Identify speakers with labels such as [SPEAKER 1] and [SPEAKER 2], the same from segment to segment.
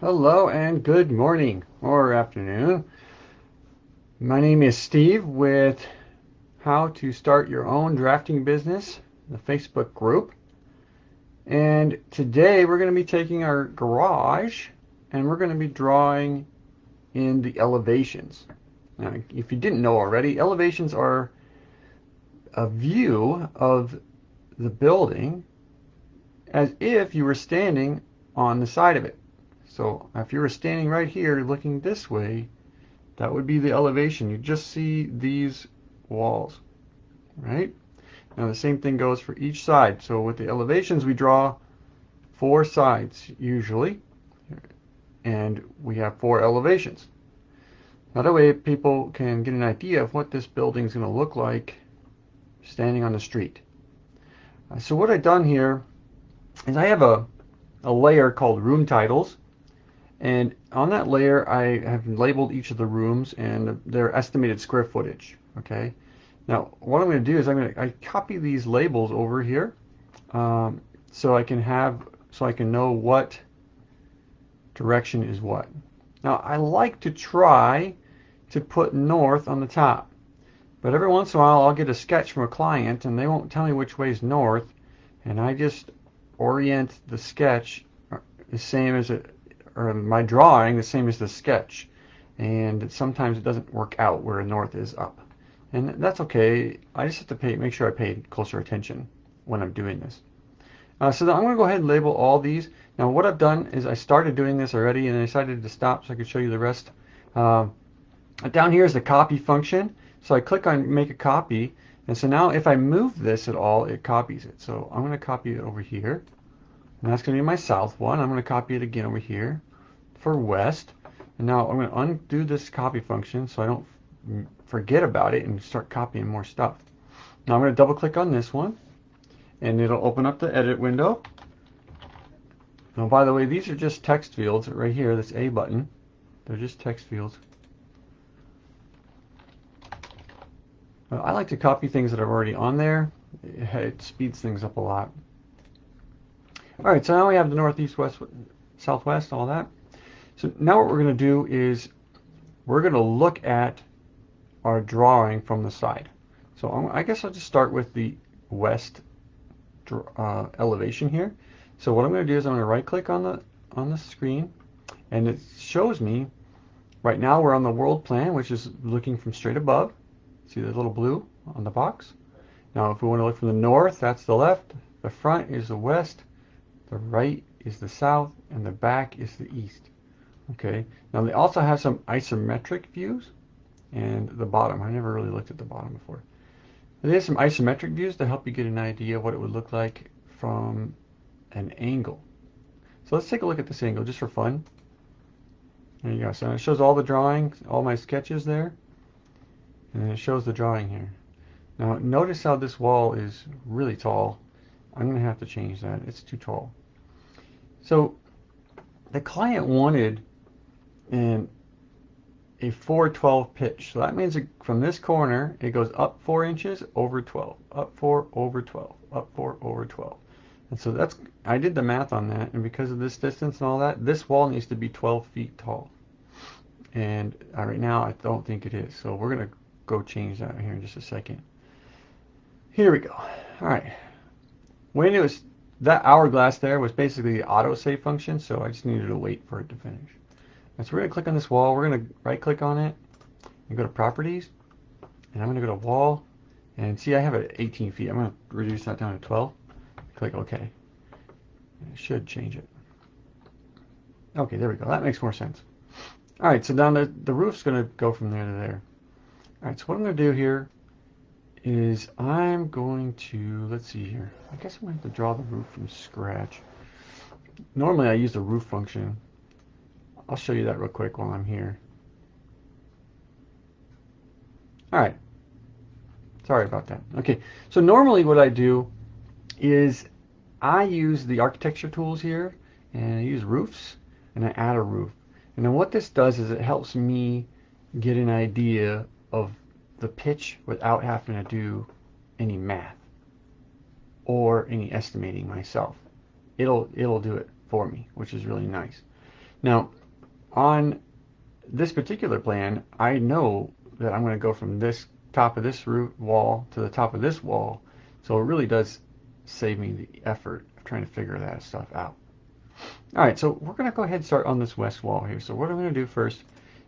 [SPEAKER 1] Hello and good morning or afternoon. My name is Steve with How to Start Your Own Drafting Business, the Facebook group. And today we're going to be taking our garage and we're going to be drawing in the elevations. Now, if you didn't know already, elevations are a view of the building as if you were standing on the side of it. So if you were standing right here looking this way, that would be the elevation. You just see these walls, right? Now the same thing goes for each side. So with the elevations, we draw 4 sides usually, and we have 4 elevations. Now that way people can get an idea of what this building is going to look like standing on the street. So what I've done here is I have a layer called room titles. And on that layer, I have labeled each of the rooms and their estimated square footage. Okay. Now, what I'm going to do is I copy these labels over here, so I can know what direction is what. Now, I like to try to put north on the top, but every once in a while I'll get a sketch from a client and they won't tell me which way is north, and I just orient the sketch the same as it, or my drawing the same as the sketch, and sometimes it doesn't work out where north is up, and that's okay. I just have to make sure I pay closer attention when I'm doing this. So I'm going to go ahead and label all these. Now what I've done is I started doing this already and I decided to stop so I could show you the rest. Down here is the copy function, so I click on make a copy, and so now if I move this at all, it copies it. So I'm going to copy it over here, and that's going to be my south one. I'm going to copy it again over here for west, and now I'm going to undo this copy function so I don't forget about it and start copying more stuff. Now I'm going to double click on this one and it'll open up the edit window. Now by the way, these are just text fields right here, this A button. They're just text fields. I like to copy things that are already on there. It speeds things up a lot. Alright, so now we have the northeast, west, southwest, all that. So now what we're going to do is we're going to look at our drawing from the side. So I guess I'll just start with the west elevation here. So what I'm going to do is I'm going to right click on the screen, and it shows me right now we're on the world plan, which is looking from straight above. See the little blue on the box? Now if we want to look from the north, that's the left, the front is the west, the right is the south, and the back is the east. Okay, now they also have some isometric views, and the bottom. I never really looked at the bottom before. They have some isometric views to help you get an idea of what it would look like from an angle. So let's take a look at this angle just for fun. There you go. So it shows all the drawings, all my sketches there, and then it shows the drawing here. Now notice how this wall is really tall. I'm going to have to change that. It's too tall. So the client wanted a 412 pitch. So that means from this corner, it goes up 4 inches over 12, up 4 over 12, up 4 over 12. And so I did the math on that, and because of this distance and all that, this wall needs to be 12 feet tall. And right now, I don't think it is. So we're going to go change that here in just a second. Here we go. All right. When it was, that hourglass there was basically the autosave function, so I just needed to wait for it to finish. And so we're going to click on this wall. We're going to right click on it and go to properties, and I'm going to go to wall, and see I have it at 18 feet. I'm going to reduce that down to 12. Click OK. And it should change it. Okay, there we go. That makes more sense. All right, so now the roof's going to go from there to there. All right, so what I'm going to do here is I'm going to, let's see here. I guess I'm going to have to draw the roof from scratch. Normally I use the roof function. I'll show you that real quick while I'm here. Alright. Sorry about that. Okay, so normally what I do is I use the architecture tools here, and I use roofs, and I add a roof. And then what this does is it helps me get an idea of the pitch without having to do any math or any estimating myself. It'll do it for me, which is really nice. Now, on this particular plan, I know that I'm going to go from this top of this roof wall to the top of this wall, so it really does save me the effort of trying to figure that stuff out. All right, so we're going to go ahead and start on this west wall here. So what I'm going to do first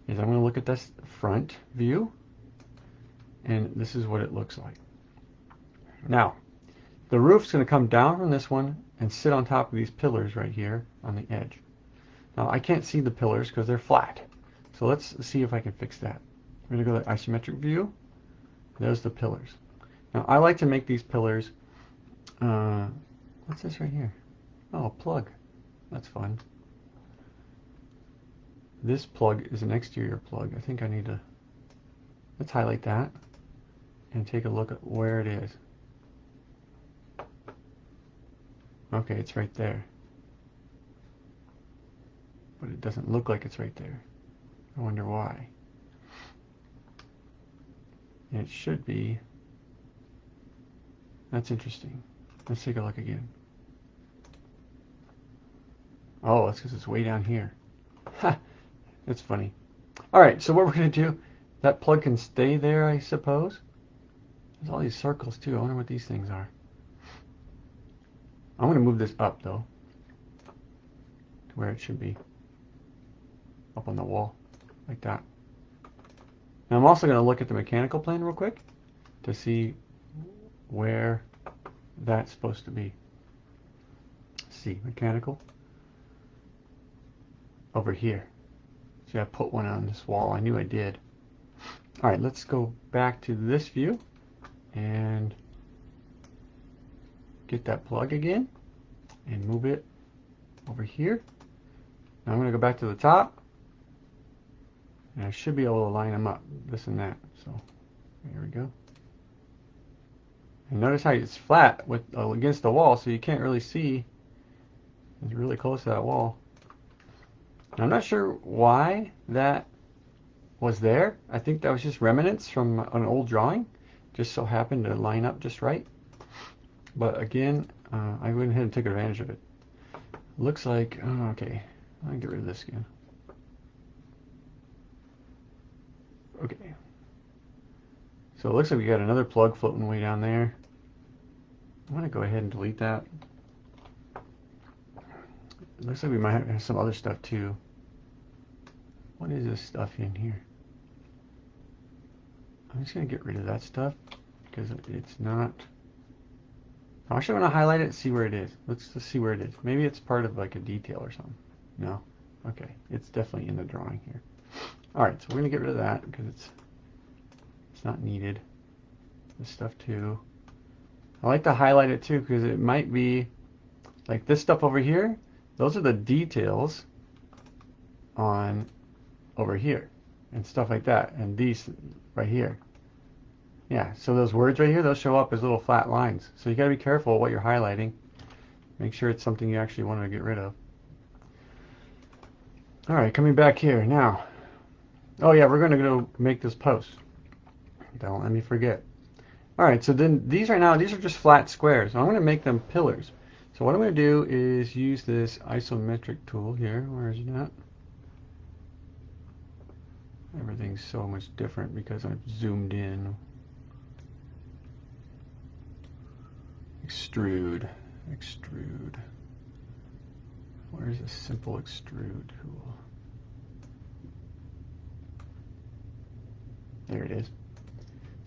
[SPEAKER 1] is I'm going to look at this front view, and this is what it looks like. Now, the roof's going to come down from this one and sit on top of these pillars right here on the edge. Now, I can't see the pillars because they're flat. So let's see if I can fix that. I'm going to go to the isometric view. There's the pillars. Now, I like to make these pillars, what's this right here? Oh, a plug. That's fun. This plug is an exterior plug. I think I need to, let's highlight that and take a look at where it is. Okay, it's right there. But it doesn't look like it's right there. I wonder why. And it should be. That's interesting. Let's take a look again. Oh, that's because it's way down here. Ha! That's funny. Alright, so what we're going to do, that plug can stay there, I suppose. There's all these circles too. I wonder what these things are. I'm going to move this up though, to where it should be. Up on the wall, like that. Now I'm also going to look at the mechanical plan real quick to see where that's supposed to be. Let's see, mechanical. Over here. See, I put one on this wall. I knew I did. Alright, let's go back to this view and get that plug again and move it over here. Now I'm going to go back to the top and I should be able to line them up, this and that. So here we go. And notice how it's flat with against the wall, so you can't really see. It's really close to that wall. Now, I'm not sure why that was there. I think that was just remnants from an old drawing. Just so happened to line up just right. But again, I went ahead and took advantage of it. Looks like, oh, okay, I'll get rid of this again. Okay. So it looks like we got another plug floating way down there. I'm going to go ahead and delete that. It looks like we might have some other stuff too. What is this stuff in here? I'm just going to get rid of that stuff because it's not... I actually want to highlight it and see where it is. Let's just see where it is. Maybe it's part of like a detail or something. No? Okay. It's definitely in the drawing here. Alright, so we're going to get rid of that because it's not needed. This stuff too. I like to highlight it too because it might be like this stuff over here. Those are the details on over here and stuff like that, and these right here. Yeah, so those words right here, those show up as little flat lines. So you got to be careful what you're highlighting. Make sure it's something you actually want to get rid of. All right, coming back here now. Oh yeah, we're going to go make this post. Don't let me forget. All right, so then these right now, these are just flat squares. So I'm going to make them pillars. So what I'm going to do is use this isometric tool here. Where is it at? Everything's so much different because I've zoomed in. Extrude. Extrude. Where's the simple extrude tool? There it is.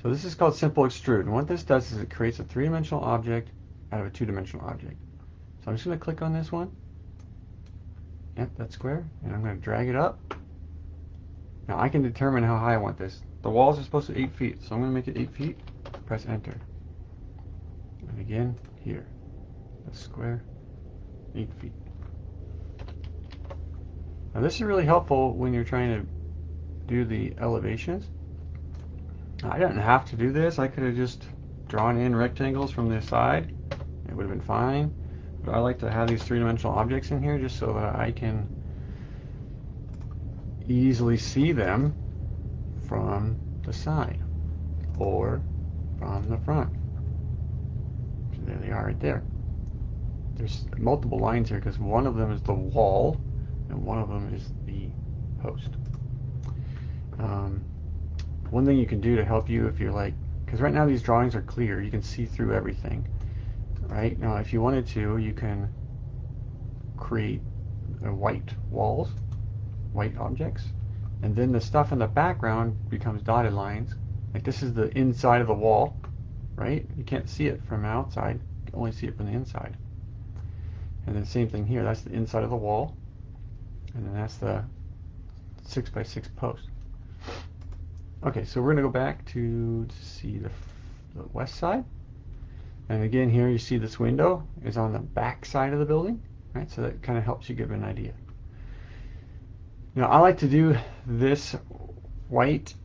[SPEAKER 1] So this is called simple extrude. And what this does is it creates a three-dimensional object out of a two-dimensional object. So I'm just going to click on this one. Yep, that's square. And I'm going to drag it up. Now I can determine how high I want this. The walls are supposed to be 8 feet, so I'm going to make it 8 feet. Press enter. And again, here. That's square. 8 feet. Now this is really helpful when you're trying to do the elevations. I didn't have to do this. I could have just drawn in rectangles from this side. It would have been fine. But I like to have these three-dimensional objects in here just so that I can easily see them from the side or from the front. So there they are right there. There's multiple lines here because one of them is the wall and one of them is the post. One thing you can do to help you if you're like, because right now these drawings are clear, you can see through everything. Right now, if you wanted to, you can create white walls, white objects, and then the stuff in the background becomes dotted lines. Like this is the inside of the wall, right? You can't see it from outside, you can only see it from the inside. And then same thing here, that's the inside of the wall, and then that's the 6x6 post. Okay, so we're going to go back to see the west side. And again, here you see this window is on the back side of the building, right? So that kind of helps you give an idea. Now, I like to do this white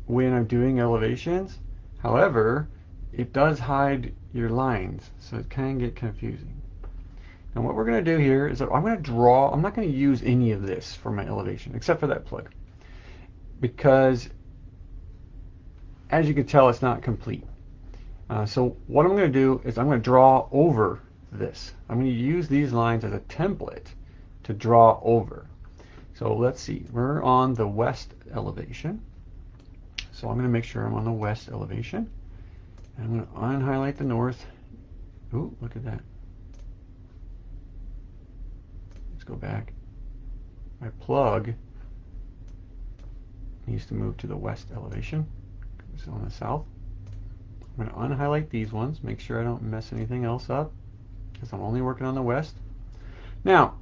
[SPEAKER 1] when I'm doing elevations. However, it does hide your lines, so it can get confusing. And what we're going to do here is that I'm going to draw. I'm not going to use any of this for my elevation, except for that plug, because as you can tell, it's not complete. So what I'm going to do is I'm going to draw over this. I'm going to use these lines as a template to draw over. So let's see, we're on the west elevation. So I'm going to make sure I'm on the west elevation. And I'm going to unhighlight the north. Ooh, look at that. Let's go back. My plug needs to move to the west elevation. It's on the south. I'm going to unhighlight these ones, make sure I don't mess anything else up, because I'm only working on the west. Now,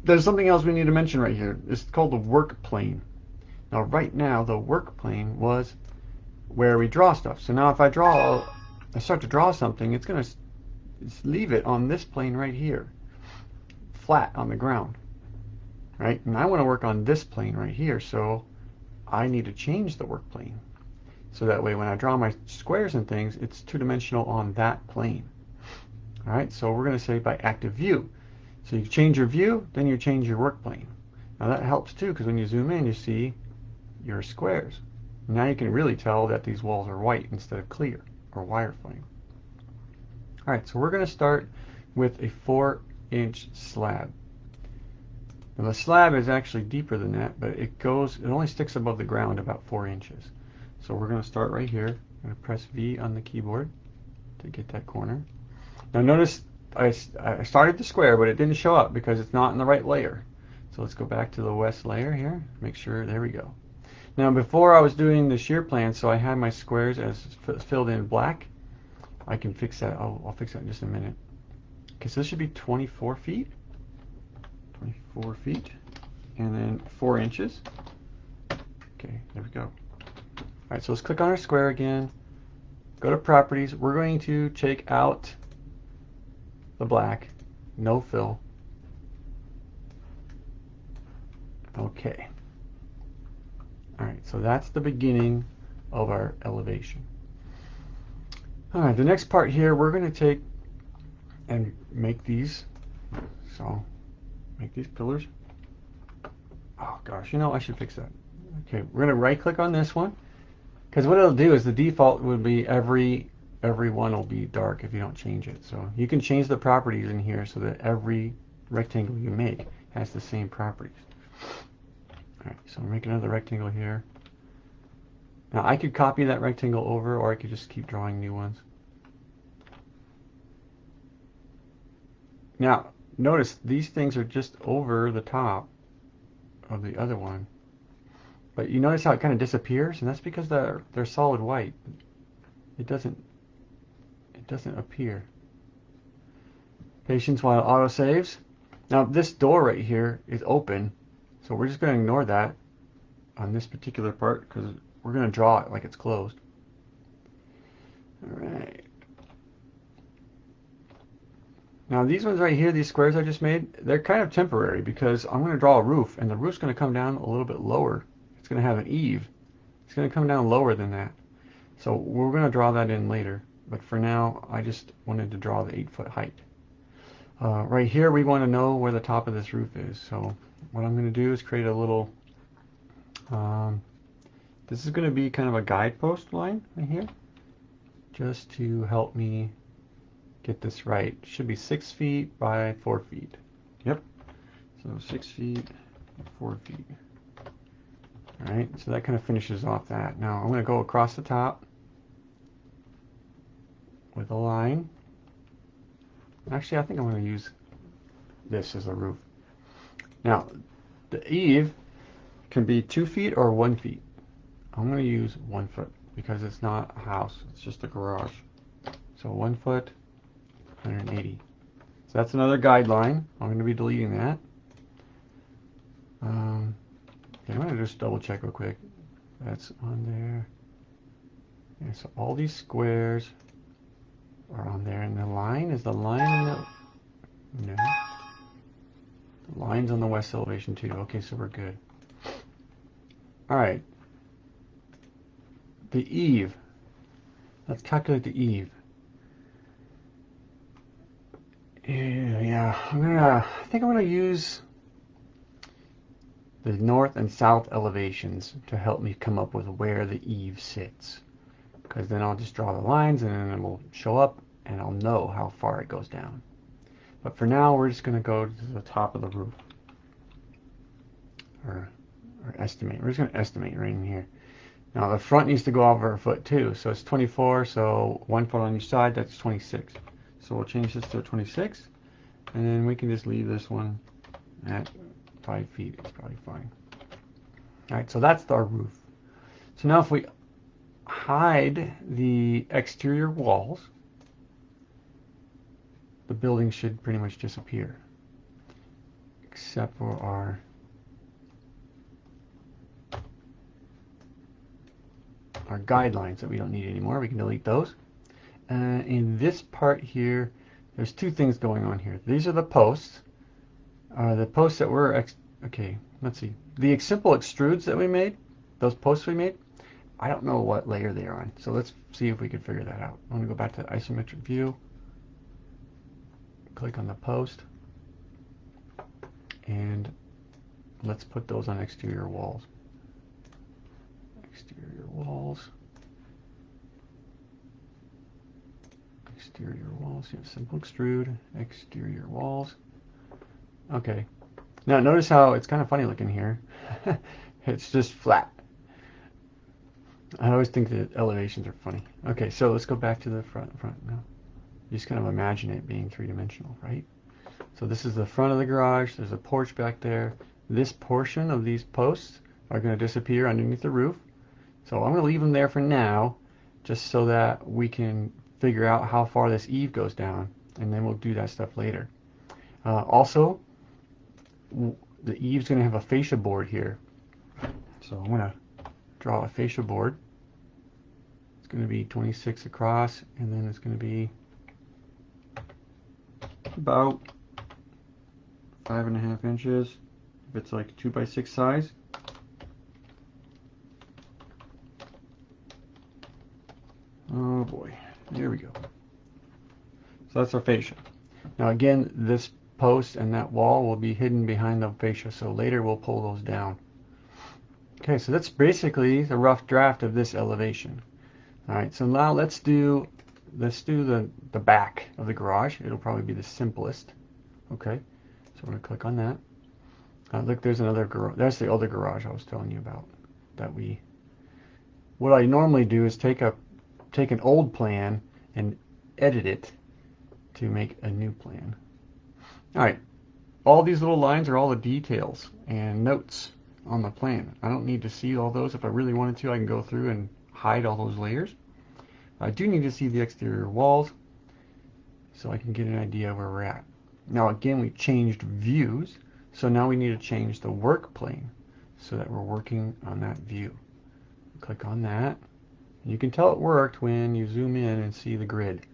[SPEAKER 1] there's something else we need to mention right here. It's called the work plane. Now, right now, the work plane was where we draw stuff. So now if I start to draw something, it's going to leave it on this plane right here, flat on the ground, right? And I want to work on this plane right here, so I need to change the work plane. So that way when I draw my squares and things, it's two-dimensional on that plane. All right, so we're going to say by active view. So you change your view, then you change your work plane. Now that helps too, because when you zoom in, you see your squares. Now you can really tell that these walls are white instead of clear or wireframe. All right, so we're going to start with a 4-inch slab. Now the slab is actually deeper than that, but it only sticks above the ground about 4 inches. So we're going to start right here. I'm going to press V on the keyboard to get that corner. Now notice I started the square, but it didn't show up because it's not in the right layer. So let's go back to the west layer here. Make sure, there we go. Now before I was doing the shear plan, so I had my squares as filled in black. I can fix that. I'll fix that in just a minute. Okay, so this should be 24 feet. 24 feet. And then 4 inches. Okay, there we go. All right, so let's click on our square again. Go to properties. We're going to take out the black, no fill. Okay. All right, so that's the beginning of our elevation. All right, the next part here, we're going to take and make these. So make these pillars. Oh gosh, I should fix that. Okay, we're going to right click on this one. Because what it'll do is the default would be every one will be dark if you don't change it. So you can change the properties in here so that every rectangle you make has the same properties. Alright, so make another rectangle here. Now I could copy that rectangle over, or I could just keep drawing new ones. Now notice these things are just over the top of the other one. But you notice how it kind of disappears, and that's because they're solid white. It doesn't appear. Patience while it auto saves. Now this door right here is open, so we're just going to ignore that on this particular part because we're going to draw it like it's closed. All right. Now these ones right here, these squares I just made, they're kind of temporary because I'm going to draw a roof, and the roof's going to come down a little bit lower. It's going to have an eave. It's going to come down lower than that. So we're going to draw that in later. But for now, I just wanted to draw the 8-foot height. Right here, we want to know where the top of this roof is. So what I'm going to do is create a little, this is going to be kind of a guidepost line right here, just to help me get this right. It should be 6 feet by 4 feet. Yep. So 6 feet, 4 feet. All right, so that kind of finishes off that. Now I'm going to go across the top with a line. Actually, I think I'm going to use this as a roof. Now, the eave can be 2 feet or 1 feet. I'm going to use 1 foot because it's not a house, it's just a garage. So 1 foot, 180. So that's another guideline. I'm going to be deleting that. Okay, I'm going to just double check real quick. That's on there. Yeah, so all these squares are on there, and the line is the line in the no. The line's on the west elevation too. Okay, so we're good. All right. The eave. Let's calculate the eave. Yeah, I think I'm gonna use the north and south elevations to help me come up with where the eave sits. Because then I'll just draw the lines and then it will show up and I'll know how far it goes down. But for now, we're just gonna go to the top of the roof. Or estimate. We're just gonna estimate right in here. Now the front needs to go over a foot too, so it's 24, so 1 foot on each side, that's 26. So we'll change this to a 26, and then we can just leave this one at 5 feet. It's probably fine. Alright, so that's our roof. So now if we hide the exterior walls, the building should pretty much disappear. Except for our guidelines that we don't need anymore. We can delete those. In this part here, there's two things going on here. These are the posts. The posts that were, okay, let's see. The simple extrudes that we made, those posts we made, I don't know what layer they are on. So let's see if we can figure that out. I'm going to go back to the isometric view. Click on the post. And let's put those on exterior walls. Exterior walls. Exterior walls. Yeah, simple extrude. Exterior walls. Okay. Now notice how it's kind of funny looking here. It's just flat. I always think that elevations are funny. Okay, so let's go back to the front now. You just kind of imagine it being three-dimensional, right? So this is the front of the garage. There's a porch back there. This portion of these posts are going to disappear underneath the roof. So I'm going to leave them there for now, just so that we can figure out how far this eave goes down, and then we'll do that stuff later. Also, the eave's going to have a fascia board here. So I'm going to draw a fascia board. It's going to be 26 across, and then it's going to be about 5.5 inches if it's like 2x6 size. Oh boy, there we go. So that's our fascia. Now again, this post and that wall will be hidden behind the fascia, so later we'll pull those down. Okay, so that's basically the rough draft of this elevation. Alright, so now let's do the back of the garage. It'll probably be the simplest. Okay, so I'm going to click on that. Look, there's another garage. That's the other garage I was telling you about. What I normally do is take an old plan and edit it to make a new plan. Alright, all these little lines are all the details and notes on the plan. I don't need to see all those. If I really wanted to, I can go through and hide all those layers. I do need to see the exterior walls so I can get an idea of where we're at. Now again, we changed views, so now we need to change the work plane so that we're working on that view. Click on that. You can tell it worked when you zoom in and see the grid.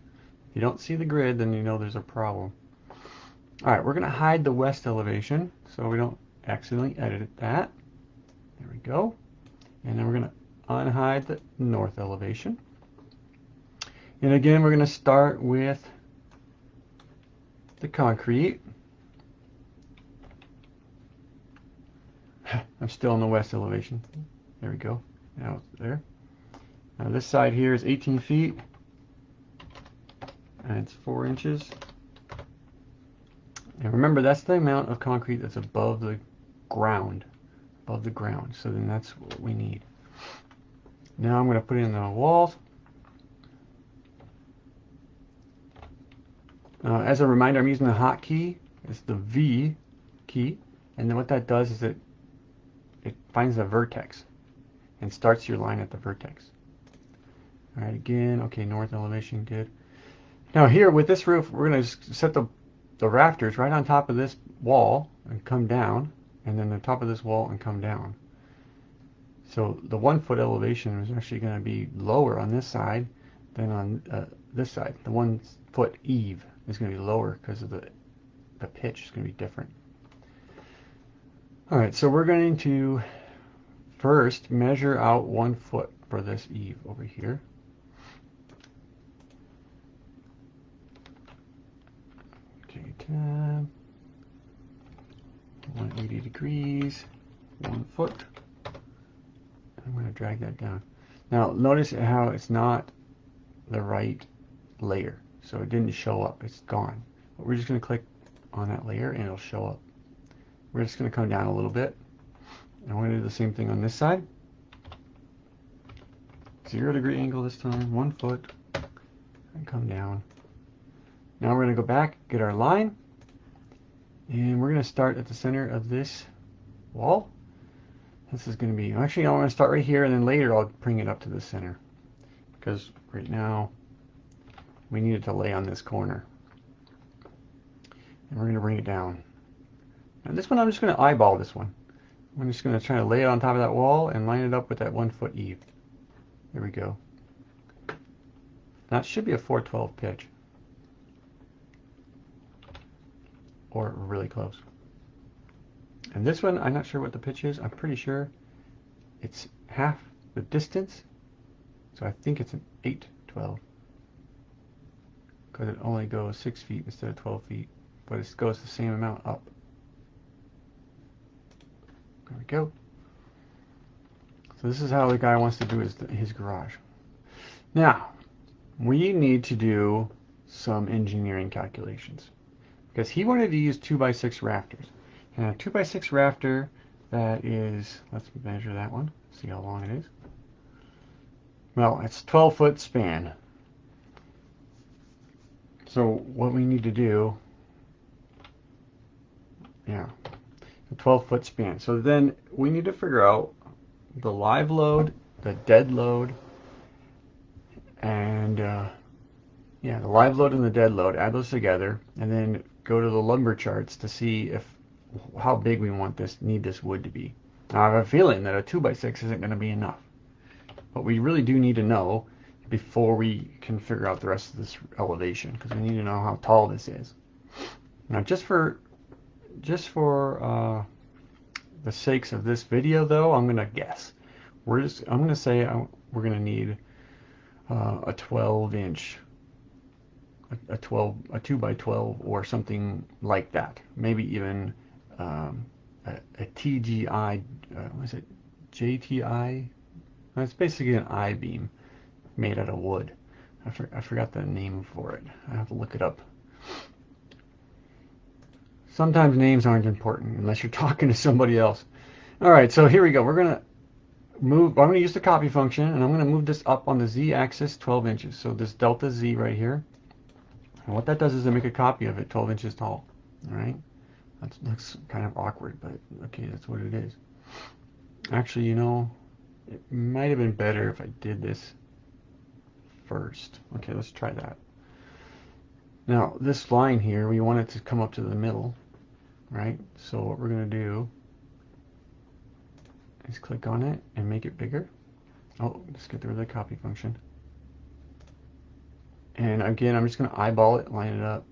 [SPEAKER 1] If you don't see the grid, then you know there's a problem. Alright, we're going to hide the west elevation so we don't accidentally edit that. There we go. And then we're going to unhide the north elevation. And again, we're going to start with the concrete. I'm still in the west elevation. There we go. Now it's there. Now this side here is 18 feet. And it's 4 inches. And remember, that's the amount of concrete that's above the ground. Above the ground. So then that's what we need. Now I'm going to put in the walls. As a reminder, I'm using the hotkey. It's the V key. And then what that does is it finds a vertex and starts your line at the vertex. All right, again, okay, north elevation, good. Now here with this roof, we're going to set the rafters right on top of this wall and come down, and then the top of this wall and come down. So the 1 foot elevation is actually going to be lower on this side than on this side. The 1 foot eave is going to be lower because of the pitch is going to be different. All right, so we're going to first measure out 1 foot for this eave over here. Okay, tab, 180 degrees, 1 foot. I'm going to drag that down. Now notice how it's not the right layer, so it didn't show up, it's gone. But we're just going to click on that layer and it'll show up. We're just going to come down a little bit, and we're going to do the same thing on this side. 0 degree angle this time, 1 foot, and come down. Now we're going to go back, get our line, and we're going to start at the center of this wall. This is going to be, actually I want to start right here, and then later I'll bring it up to the center, because right now we need it to lay on this corner. And we're going to bring it down. And this one I'm just going to eyeball this one. I'm just going to try to lay it on top of that wall and line it up with that 1 foot eave. There we go. That should be a 412 pitch. Or really close. And this one, I'm not sure what the pitch is. I'm pretty sure it's half the distance. So I think it's an 812. Because it only goes 6 feet instead of 12 feet. But it goes the same amount up. There we go. So this is how the guy wants to do his garage. Now, we need to do some engineering calculations. Because he wanted to use 2x6 rafters. And a 2x6 rafter, that is, let's measure that one, see how long it is. Well, it's 12-foot span. So what we need to do, yeah, a 12-foot span. So then we need to figure out the live load, the dead load, and yeah, the live load and the dead load, add those together, and then go to the lumber charts to see how big we need this wood to be. Now, I have a feeling that a 2x6 isn't going to be enough, but we really do need to know before we can figure out the rest of this elevation, because we need to know how tall this is. Now, just for the sakes of this video, though, I'm going to guess. I'm going to say we're going to need a 12-inch. A 2x12 or something like that. Maybe even a TGI, what is it, JTI? It's basically an I-beam made out of wood. I forgot the name for it. I have to look it up. Sometimes names aren't important unless you're talking to somebody else. Alright, so here we go. We're going to move, I'm going to use the copy function, and I'm going to move this up on the z-axis 12 inches. So this delta z right here. And what that does is make a copy of it 12 inches tall. Alright? That looks kind of awkward, but okay, that's what it is. Actually, you know, it might have been better if I did this first. Okay, let's try that. Now, this line here, we want it to come up to the middle, right? So what we're going to do is click on it and make it bigger. Oh, let's get rid of the copy function. And again, I'm just going to eyeball it, line it up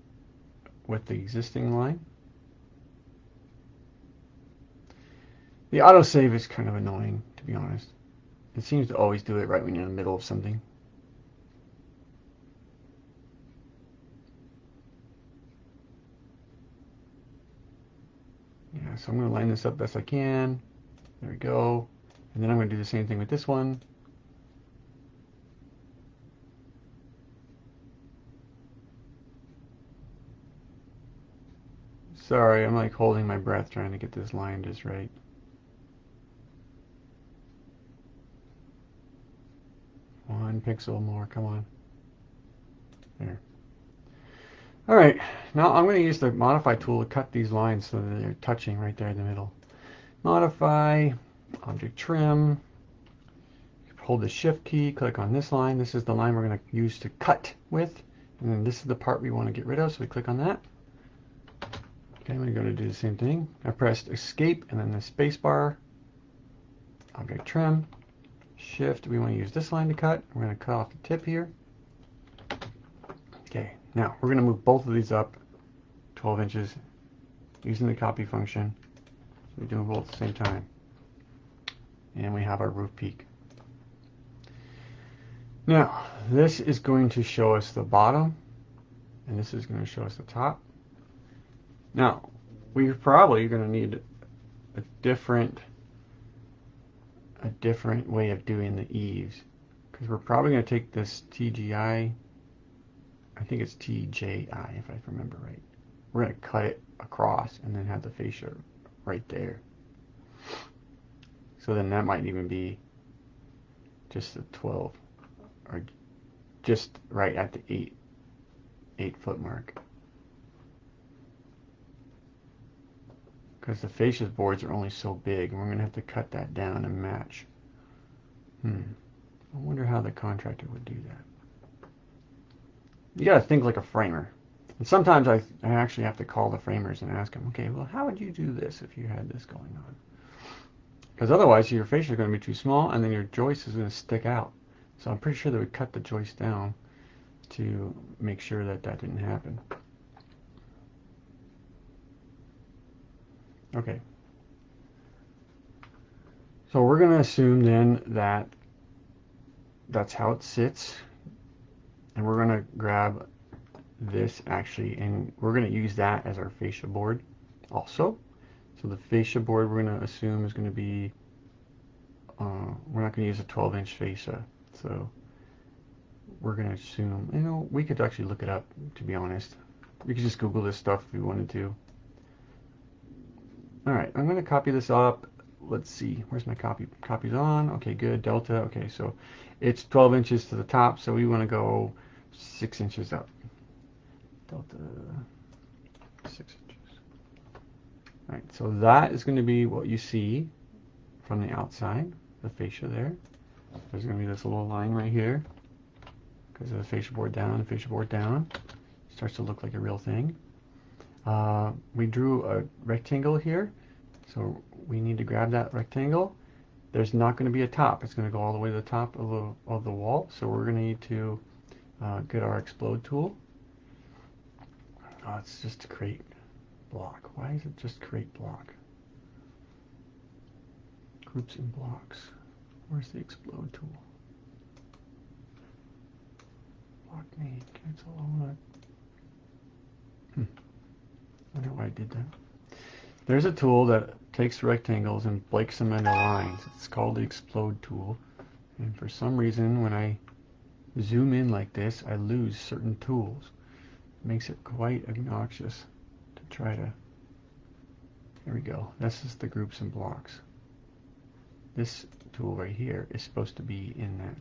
[SPEAKER 1] with the existing line. The autosave is kind of annoying, to be honest. It seems to always do it right when you're in the middle of something. Yeah, so I'm going to line this up best I can. There we go. And then I'm going to do the same thing with this one. Sorry, I'm like holding my breath trying to get this line just right. One pixel more, come on. There. Alright, now I'm going to use the modify tool to cut these lines so that they're touching right there in the middle. Modify, object trim, hold the shift key, click on this line. This is the line we're going to use to cut with. And then this is the part we want to get rid of, so we click on that. Okay, I'm going to do the same thing. I pressed escape and then the space bar, object trim, shift. We want to use this line to cut. We're going to cut off the tip here. Okay, now we're going to move both of these up 12 inches using the copy function. So we do them both at the same time. And we have our roof peak. Now, this is going to show us the bottom, and this is going to show us the top. Now, we're probably going to need a different way of doing the eaves, because we're probably going to take this TGI, I think it's TJI if I remember right. We're going to cut it across and then have the fascia right there. So then that might even be just the 12, or just right at the 8 foot mark. Because the fascia boards are only so big, and we're going to have to cut that down and match. I wonder how the contractor would do that. You got to think like a framer. And sometimes I actually have to call the framers and ask them, okay, well, how would you do this if you had this going on? Because otherwise your fascia is going to be too small, and then your joist is going to stick out. So I'm pretty sure they would cut the joist down to make sure that that didn't happen. Okay. So we're going to assume then that that's how it sits. And we're going to grab this actually, and we're going to use that as our fascia board also. So the fascia board we're going to assume is going to be, we're not going to use a 12-inch fascia. So we're going to assume, you know, we could actually look it up, to be honest. We could just Google this stuff if we wanted to. Alright, I'm going to copy this up. Let's see, where's my copy? Copy's on. Okay, good. Delta. Okay, so it's 12 inches to the top, so we want to go 6 inches up. Delta 6 inches. Alright, so that is going to be what you see from the outside, the fascia there. There's going to be this little line right here because of the fascia board down, the fascia board down. Starts to look like a real thing. We drew a rectangle here, so we need to grab that rectangle. There's not going to be a top. It's going to go all the way to the top of the wall, so we're going to need to get our explode tool. Oh, it's just to create block. Why is it just create block? Groups and blocks. Where's the explode tool? Block name, cancel all that. I wonder why I did that. There's a tool that takes rectangles and breaks them into lines. It's called the explode tool. And for some reason, when I zoom in like this, I lose certain tools. It makes it quite obnoxious to try to... There we go. This is the groups and blocks. This tool right here is supposed to be in that.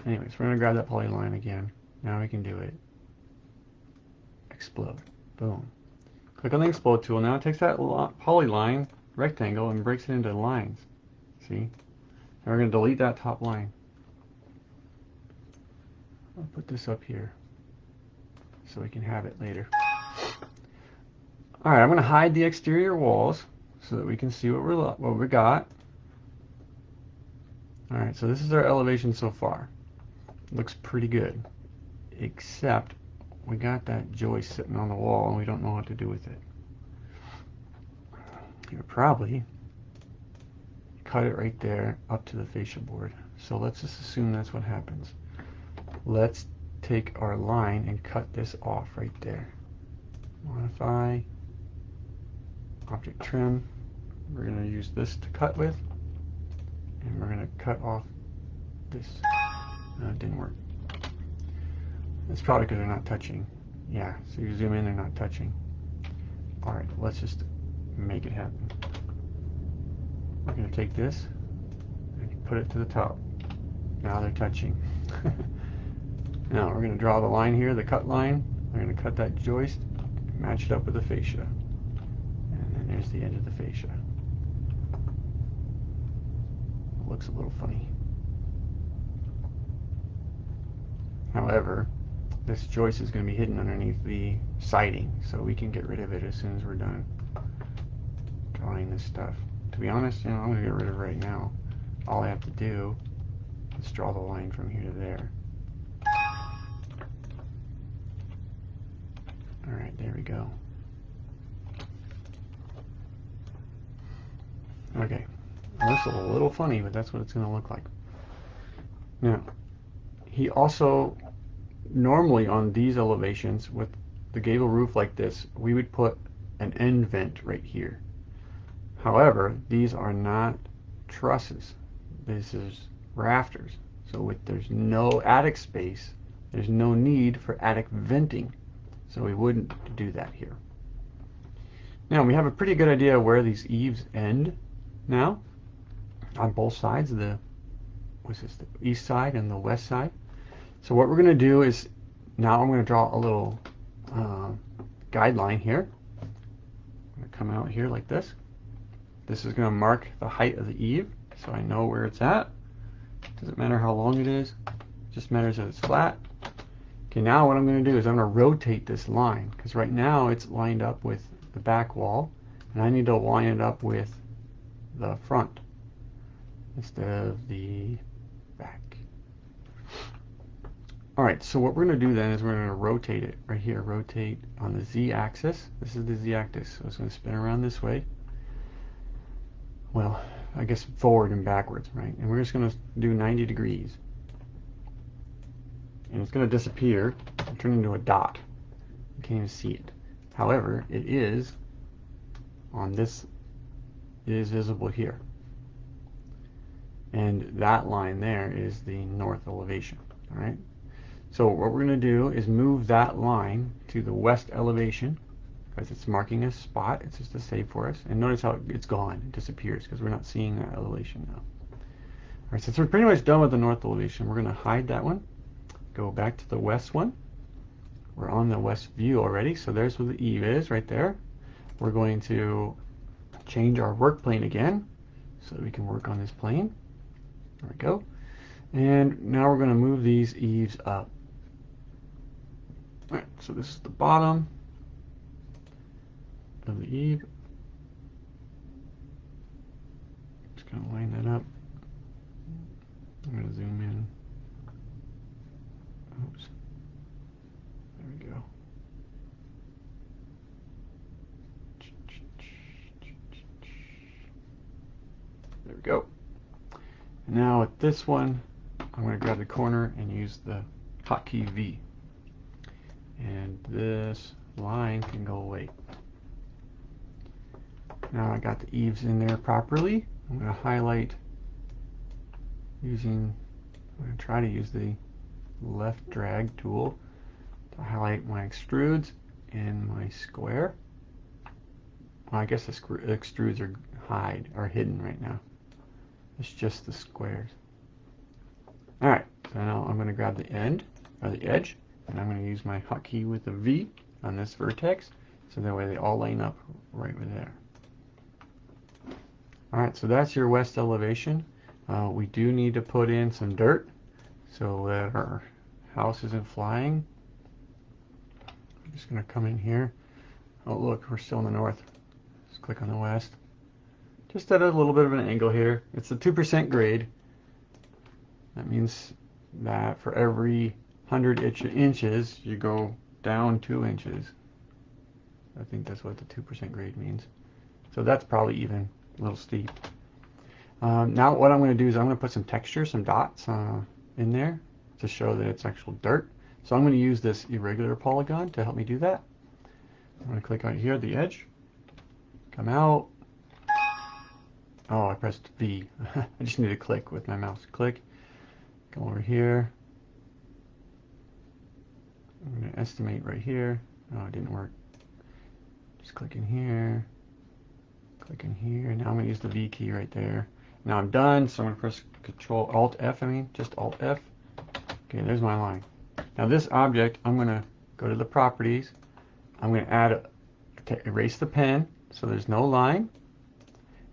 [SPEAKER 1] Anyways, we're going to grab that polyline again. Now we can do it. Explode. Boom. Click on the explode tool. Now it takes that polyline rectangle and breaks it into lines. See? And we're going to delete that top line. I'll put this up here so we can have it later. Alright, I'm going to hide the exterior walls so that we can see what we got. Alright, so this is our elevation so far. Looks pretty good. Except we got that joist sitting on the wall and we don't know what to do with it. You would probably cut it right there up to the fascia board. So let's just assume that's what happens. Let's take our line and cut this off right there. Modify, object trim. We're going to use this to cut with, and we're going to cut off this. It didn't work. It's probably because they're not touching. Yeah, so you zoom in, they're not touching. Alright, let's just make it happen. We're going to take this and put it to the top. Now they're touching. Now we're going to draw the line here, the cut line. We're going to cut that joist, match it up with the fascia. And then there's the edge of the fascia. It looks a little funny. However, this joist is going to be hidden underneath the siding, so we can get rid of it as soon as we're done drawing this stuff. To be honest, I'm going to get rid of it right now. All I have to do is draw the line from here to there. Alright, there we go. Okay, well, this is a little funny, but that's what it's going to look like. Now, he also, normally on these elevations, with the gable roof like this, we would put an end vent right here. However, these are not trusses. This is rafters. So there's no attic space, there's no need for attic venting. So we wouldn't do that here. Now we have a pretty good idea where these eaves end now on both sides of the, what's this, the east side and the west side. So what we're going to do is, now I'm going to draw a little guideline here. I'm going to come out here like this. This is going to mark the height of the eave, so I know where it's at. Doesn't matter how long it is, it just matters that it's flat. Okay, now what I'm going to do is I'm going to rotate this line, because right now it's lined up with the back wall, and I need to line it up with the front instead of the back. Alright, so what we're going to do then is we're going to rotate it right here, rotate on the z-axis. This is the z-axis, so it's going to spin around this way. Well, I guess forward and backwards, right? And we're just going to do 90 degrees. And it's going to disappear and turn into a dot. You can't even see it. However, it is on this, it is visible here. And that line there is the north elevation. Alright? So what we're going to do is move that line to the west elevation, because it's marking a spot. It's just a save for us. And notice how it's gone. It disappears because we're not seeing that elevation now. Alright, since we're pretty much done with the north elevation, we're going to hide that one. Go back to the west one. We're on the west view already, so there's where the eave is, right there. We're going to change our work plane again so that we can work on this plane. There we go. And now we're going to move these eaves up. Alright, so this is the bottom of the eave. Just going to line that up. I'm going to zoom in. Oops. There we go. There we go. And now with this one, I'm going to grab the corner and use the hotkey V. And this line can go away. Now I got the eaves in there properly. I'm going to highlight using, I'm going to try to use the left drag tool to highlight my extrudes and my square. Well, I guess the extrudes are hidden right now. It's just the squares. Alright, so now I'm going to grab the end, or the edge, and I'm going to use my hotkey with the V on this vertex, so that way they all line up right over there. Alright, so that's your west elevation. We do need to put in some dirt so that our house isn't flying. I'm just going to come in here. Oh look, we're still in the north. Just click on the west. Just at a little bit of an angle here. It's a 2% grade. That means that for every 100 inches, you go down 2 inches. I think that's what the 2% grade means. So that's probably even a little steep. Now what I'm going to do is I'm going to put some texture, some dots in there to show that it's actual dirt. So I'm going to use this irregular polygon to help me do that. I'm going to click on here at the edge, come out. Oh, I pressed V. I just need to click with my mouse. Click, come over here. I'm going to estimate right here. Oh, it didn't work. Just click in here, click in here. Now I'm going to use the V key right there. Now I'm done, so I'm going to press Control Alt F, just Alt F. Okay, there's my line. Now this object, I'm going to go to the properties. I'm going to add, erase the pen, so there's no line.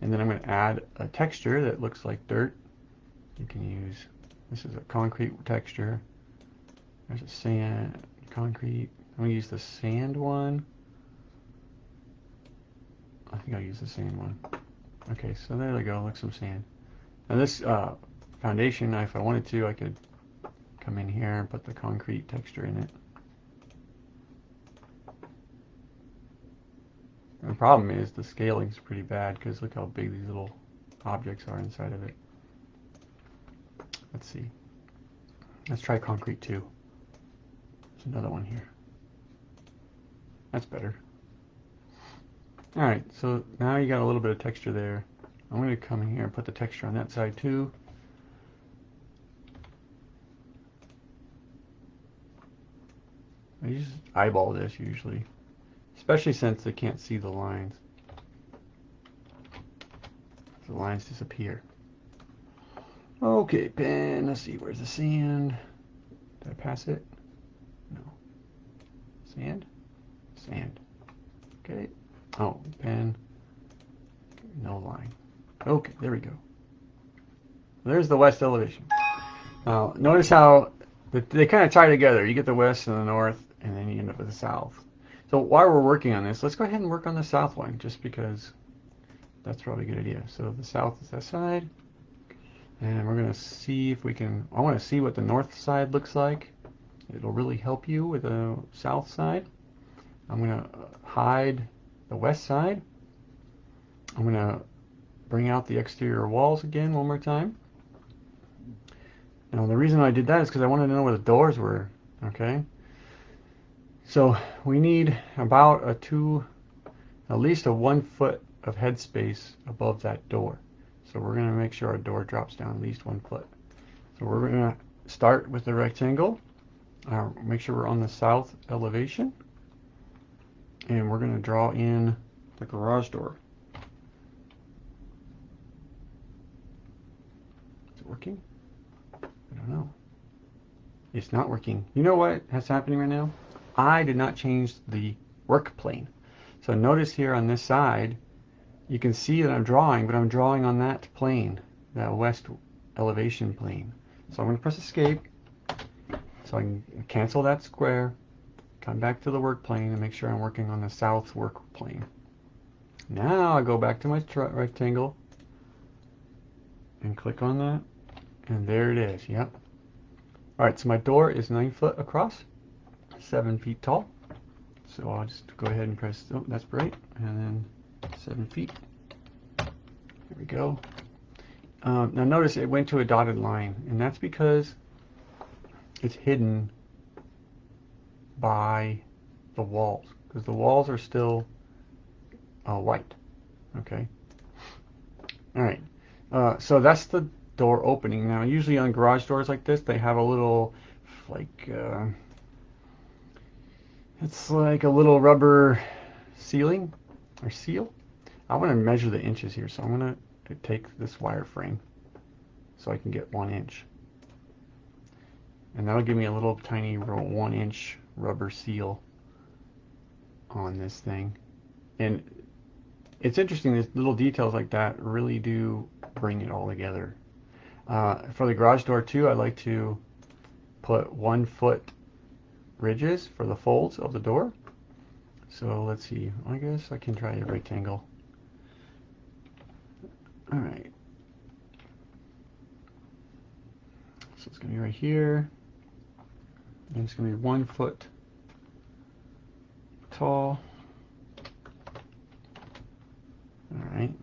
[SPEAKER 1] And then I'm going to add a texture that looks like dirt. You can use, this is a concrete texture. There's a sand, concrete. I'm going to use the sand one. I think I'll use the sand one. Okay, so there we go, like some sand. Now this foundation, if I wanted to, I could come in here and put the concrete texture in it. And the problem is the scaling's pretty bad because look how big these little objects are inside of it. Let's see. Let's try concrete too. There's another one here. That's better. Alright, so now you got a little bit of texture there. I'm going to come in here and put the texture on that side too. I just eyeball this usually, especially since they can't see the lines. The lines disappear. Okay, pen, let's see, where's the sand? Did I pass it? No. Sand? Sand. Okay. Oh, pen. No line. Okay, there we go. There's the west elevation. Now, notice how they kind of tie together. You get the west and the north, and then you end up with the south. So while we're working on this, let's go ahead and work on the south one, just because that's probably a good idea. So the south is that side, and we're going to see if we can, I want to see what the north side looks like. It'll really help you with the south side. I'm going to hide the west side. I'm going to bring out the exterior walls again one more time. Now the reason I did that is because I wanted to know where the doors were. Okay, so we need about at least a 1 foot of headspace above that door. So we're going to make sure our door drops down at least 1 foot. So we're going to start with the rectangle. Make sure we're on the south elevation, and we're going to draw in the garage door. Is it working? I don't know. It's not working. You know what is happening right now? I did not change the work plane. So notice here on this side, you can see that I'm drawing, but I'm drawing on that plane, that west elevation plane. So I'm going to press escape so I can cancel that square, come back to the work plane and make sure I'm working on the south work plane. Now I go back to my rectangle and click on that, and there it is. Yep. Alright, so my door is 9 foot across, 7 feet tall. So I'll just go ahead and press, oh, that's right, and then 7 feet. There we go. Now notice it went to a dotted line, and that's because it's hidden by the walls, because the walls are still white. Okay. Alright, so that's the door opening. Now usually on garage doors like this, they have a little, like, it's like a little rubber sealing, or seal. I want to measure the inches here, so I'm going to take this wireframe so I can get 1 inch. And that'll give me a little tiny 1 inch rubber seal on this thing. And it's interesting, these little details like that really do bring it all together. For the garage door too, I like to put 1 foot ridges for the folds of the door. So let's see, I guess I can try a rectangle. Alright. So it's going to be right here. And it's going to be 1 foot tall. Alright.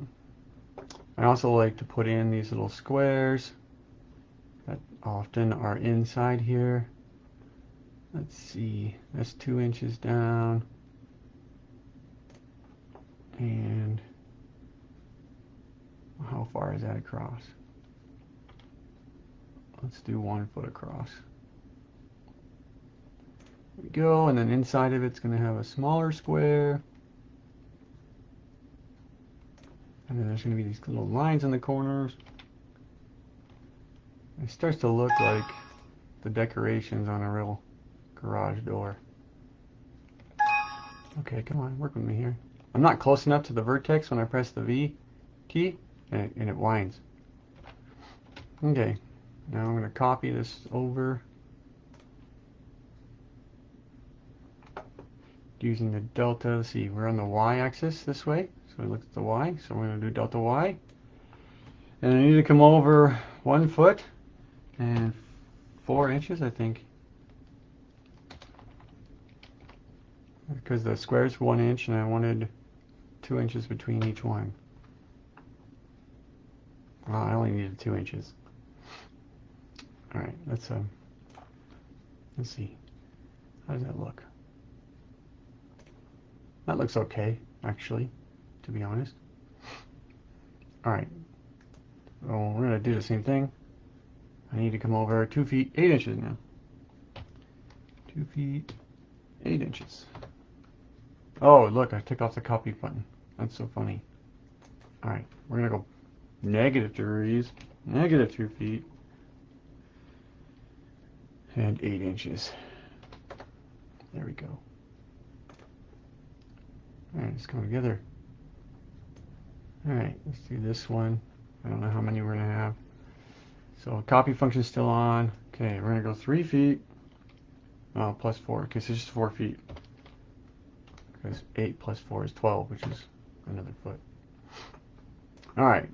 [SPEAKER 1] I also like to put in these little squares that often are inside here. Let's see, that's 2 inches down. And how far is that across? Let's do 1 foot across. There we go, and then inside of it's going to have a smaller square. And then there's going to be these little lines in the corners. It starts to look like the decorations on a real garage door. Okay, come on, work with me here. I'm not close enough to the vertex when I press the V key, and it winds. Okay, now I'm going to copy this over using the delta. Let's see, we're on the y-axis this way, so we look at the y, so we're going to do delta y. And I need to come over 1 foot and 4 inches, I think, because the square is 1 inch and I wanted 2 inches between each one. Well, I only needed 2 inches. All right, let's see. How does that look? That looks okay, actually, to be honest. All right, so we're gonna do the same thing. I need to come over 2 feet 8 inches now. 2 feet 8 inches. Oh, look, I took off the copy button. That's so funny. All right, we're gonna go negative 2 feet and 8 inches. There we go. All right, let's come together. All right, let's do this one. I don't know how many we're gonna have. So copy function is still on. Okay, we're gonna go 3 feet. Oh, plus 4. Okay, so it's just 4 feet. Because 8 plus 4 is 12, which is another foot. All right,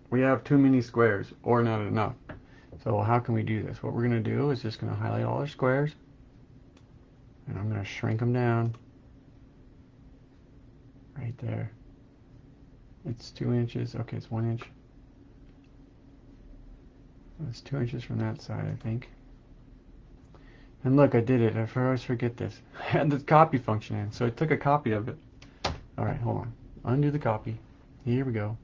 [SPEAKER 1] we have too many squares, or not enough. So how can we do this? What we're gonna do is just gonna highlight all our squares, and I'm gonna shrink them down. Right there. It's 2 inches. Okay, it's 1 inch. It's 2 inches from that side, I think. And look, I did it. I always forget this. I had the copy function in, so I took a copy of it. All right, hold on. Undo the copy. Here we go.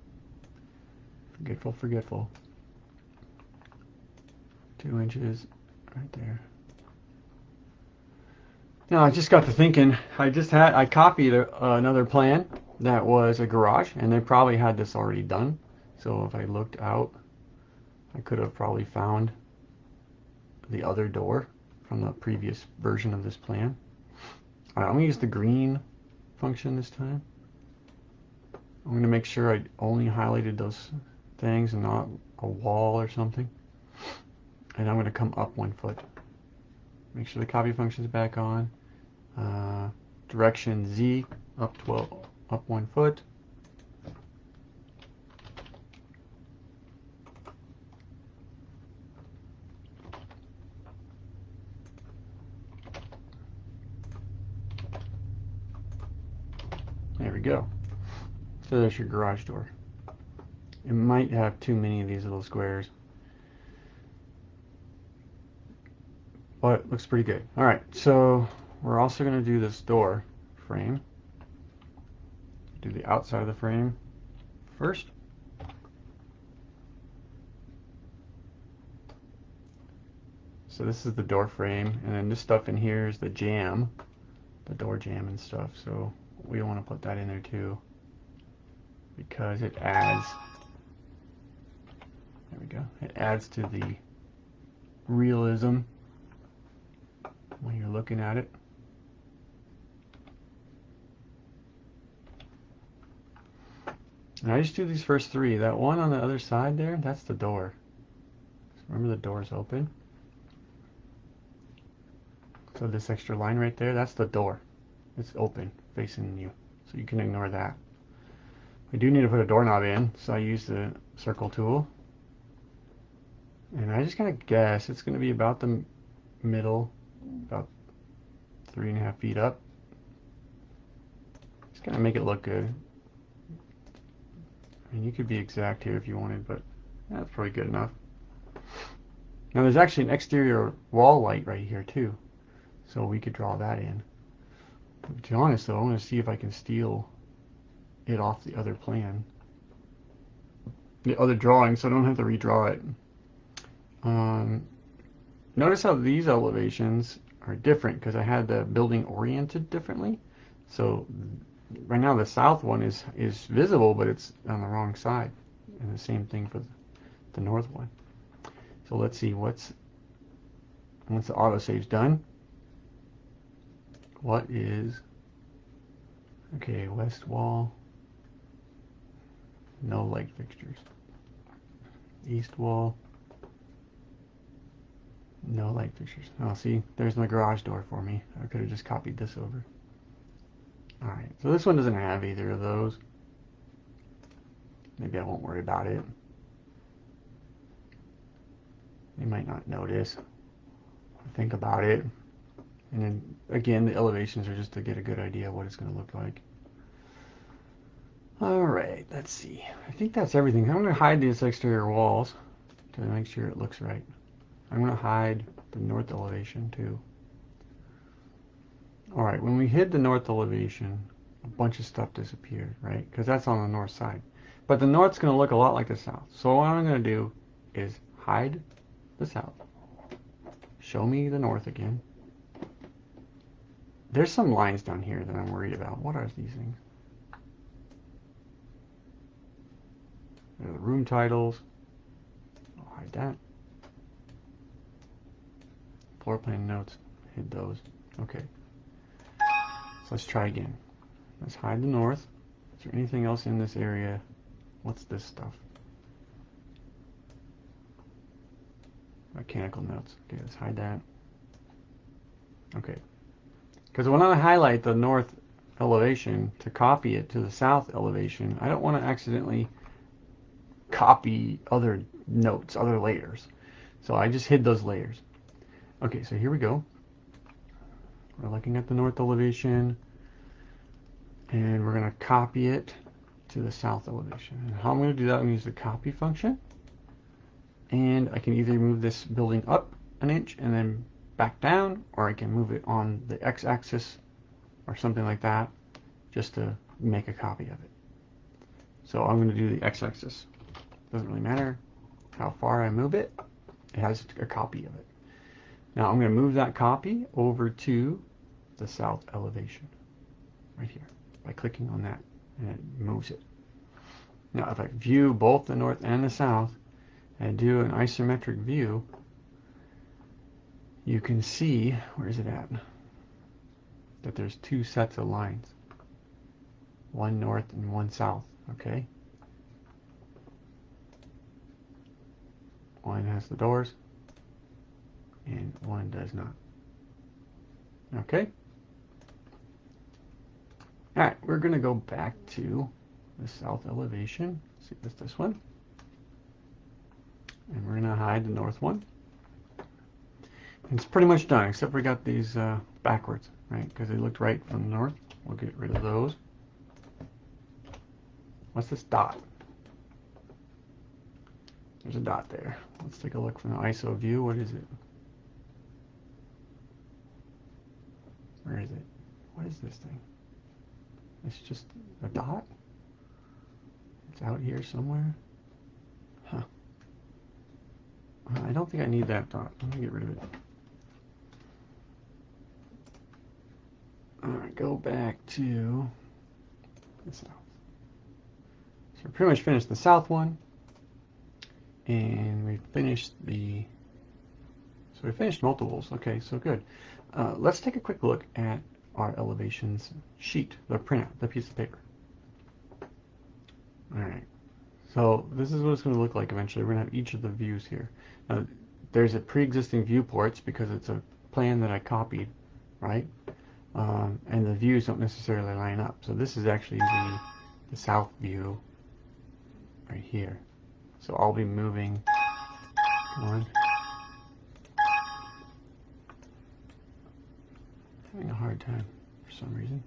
[SPEAKER 1] Forgetful. 2 inches right there. Now I just got to thinking. I copied another plan that was a garage, and they probably had this already done. So if I looked out, I could have probably found the other door from the previous version of this plan. All right, I'm gonna use the green function this time. I'm gonna make sure I only highlighted those things and not a wall or something. And I'm gonna come up 1 foot. Make sure the copy function is back on. Direction Z up 1 foot. There we go. So there's your garage door. It might have too many of these little squares, but it looks pretty good. All right, so we're also going to do this door frame. Do the outside of the frame first. So this is the door frame, and then this stuff in here is the jamb, the door jamb and stuff. So we want to put that in there too, because it adds, there we go, it adds to the realism when you're looking at it. And I just do these first 3. That one on the other side there, that's the door. Remember, the door's open. So this extra line right there, that's the door. It's open, facing you. So you can ignore that. I do need to put a doorknob in, so I use the circle tool. And I just kind of guess it's going to be about the middle, about 3.5 feet up. Just kind of make it look good. I mean, you could be exact here if you wanted, but that's probably good enough. Now there's actually an exterior wall light right here too, so we could draw that in. But to be honest though, I'm going to see if I can steal it off the other plan, the other drawing, so I don't have to redraw it. Notice how these elevations are different because I had the building oriented differently. So right now the south one is visible, but it's on the wrong side. And the same thing for the north one. So let's see once the autosave's done. What is, okay, west wall, no light fixtures. East wall, no light fixtures. Oh, see, there's my garage door for me. I could have just copied this over. Alright, so this one doesn't have either of those. Maybe I won't worry about it. You might not notice. Think about it. And then, again, the elevations are just to get a good idea of what it's going to look like. Alright, let's see. I think that's everything. I'm going to hide these exterior walls to make sure it looks right. I'm going to hide the north elevation too. Alright, when we hid the north elevation, a bunch of stuff disappeared, right? Because that's on the north side. But the north's going to look a lot like the south. So what I'm going to do is hide the south. Show me the north again. There's some lines down here that I'm worried about. What are these things? They're the room titles. I'll hide that. Floor plan notes. Hid those. Okay. So let's try again. Let's hide the north. Is there anything else in this area? What's this stuff? Mechanical notes. Okay, let's hide that. Okay. Because when I highlight the north elevation to copy it to the south elevation, I don't want to accidentally copy other notes, other layers. So I just hid those layers. Okay, so here we go. We're looking at the north elevation, and we're going to copy it to the south elevation. And how I'm going to do that, I'm going to use the copy function. And I can either move this building up an inch and then back down, or I can move it on the x-axis or something like that just to make a copy of it. So I'm going to do the x-axis. Doesn't really matter how far I move it, it has a copy of it. Now I'm going to move that copy over to the south elevation right here by clicking on that, and it moves it. Now if I view both the north and the south and do an isometric view, you can see, where is it at, that there's two sets of lines, one north and one south. Okay, one has the doors and one does not. Okay, alright, we're going to go back to the south elevation. See if it's this one, and we're going to hide the north one. It's pretty much done, except we got these backwards, right? Because they looked right from the north. We'll get rid of those. What's this dot? There's a dot there. Let's take a look from the ISO view. What is it? Where is it? What is this thing? It's just a dot? It's out here somewhere? Huh. I don't think I need that dot. Let me get rid of it. Alright, go back to the south. So we pretty much finished the south one. And we finished so we finished multiples. Okay, so good. Let's take a quick look at our elevations sheet, the printout, the piece of paper. Alright, so this is what it's going to look like eventually. We're going to have each of the views here. Now, there's a pre-existing viewports because it's a plan that I copied, right? And the views don't necessarily line up. So this is actually the south view right here. So I'll be moving, come on. Having a hard time for some reason.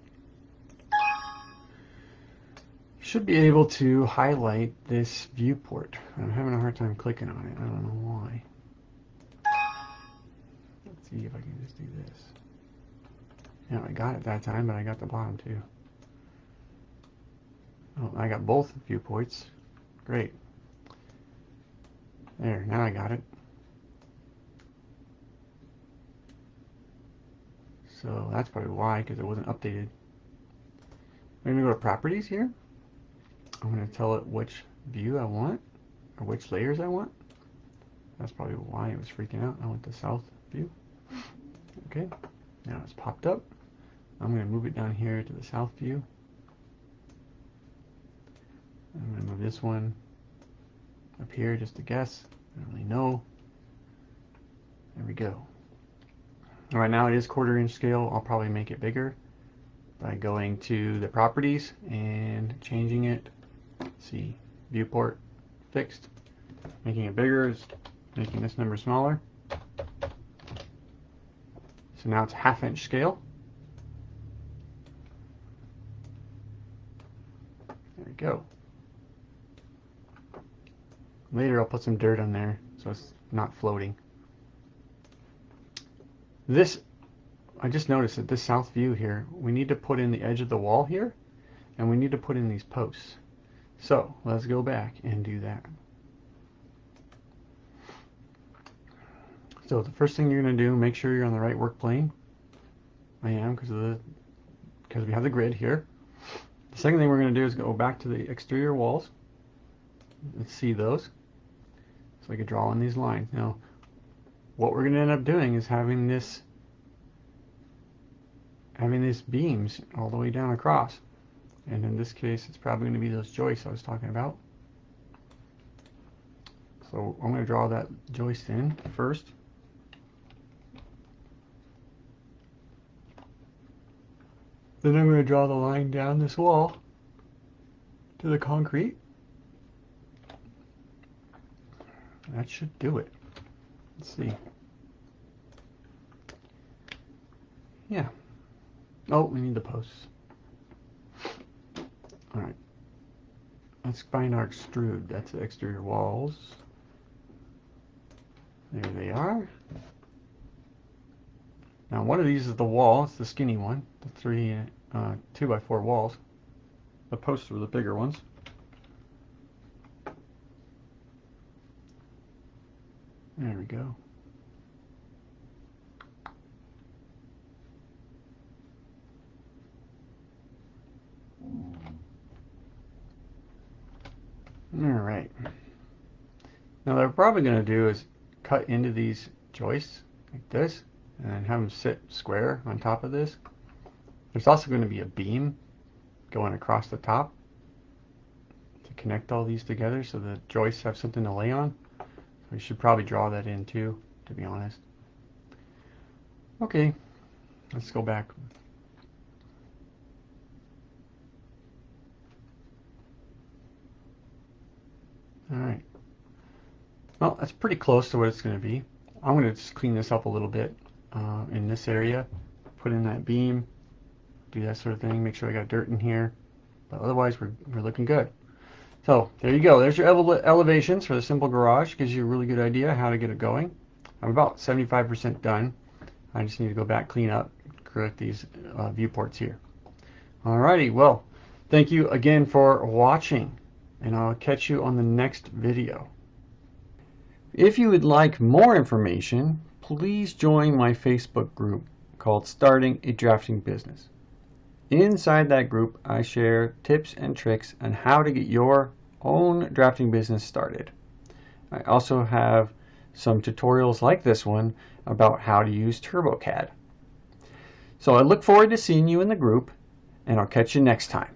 [SPEAKER 1] Should be able to highlight this viewport. I'm having a hard time clicking on it. I don't know why. Let's see if I can just do this. Yeah, I got it that time, but I got the bottom too. Oh, I got both viewports. Great. There, now I got it. So that's probably why, because it wasn't updated. I'm going to go to properties here. I'm going to tell it which view I want, or which layers I want. That's probably why it was freaking out. I want the south view. Okay, now it's popped up. I'm going to move it down here to the south view. I'm going to move this one up here just to guess. I don't really know. There we go. Right now it is 1/4 inch scale. I'll probably make it bigger by going to the properties and changing it. Let's see, viewport fixed. Making it bigger is making this number smaller. So now it's 1/2 inch scale. There we go. Later I'll put some dirt on there so it's not floating. This, I just noticed that this south view here, we need to put in the edge of the wall here, and we need to put in these posts. So let's go back and do that. So the first thing you're going to do, make sure you're on the right work plane. I am, because we have the grid here. The second thing we're going to do is go back to the exterior walls. Let's see those. So I could draw on these lines. Now, what we're going to end up doing is having these beams all the way down across. And in this case, it's probably going to be those joists I was talking about. So I'm going to draw that joist in first. Then I'm going to draw the line down this wall to the concrete. That should do it. Let's see. Yeah. Oh, we need the posts. Alright. Let's find our extrude. That's the exterior walls. There they are. Now one of these is the wall. It's the skinny one. The 2x4 walls. The posts were the bigger ones. There we go. Alright. Now what we're probably going to do is cut into these joists like this and have them sit square on top of this. There's also going to be a beam going across the top to connect all these together so the joists have something to lay on. We should probably draw that in too, to be honest. Okay, let's go back. Alright. Well, that's pretty close to what it's going to be. I'm going to just clean this up a little bit in this area. Put in that beam. Do that sort of thing. Make sure I got dirt in here. But otherwise, we're looking good. So, there you go. There's your elevations for the simple garage. Gives you a really good idea how to get it going. I'm about 75% done. I just need to go back, clean up, correct these viewports here. Alrighty, well, thank you again for watching. And I'll catch you on the next video. If you would like more information, please join my Facebook group called Starting a Drafting Business. Inside that group, I share tips and tricks on how to get your own drafting business started. I also have some tutorials like this one about how to use TurboCAD. So I look forward to seeing you in the group, and I'll catch you next time.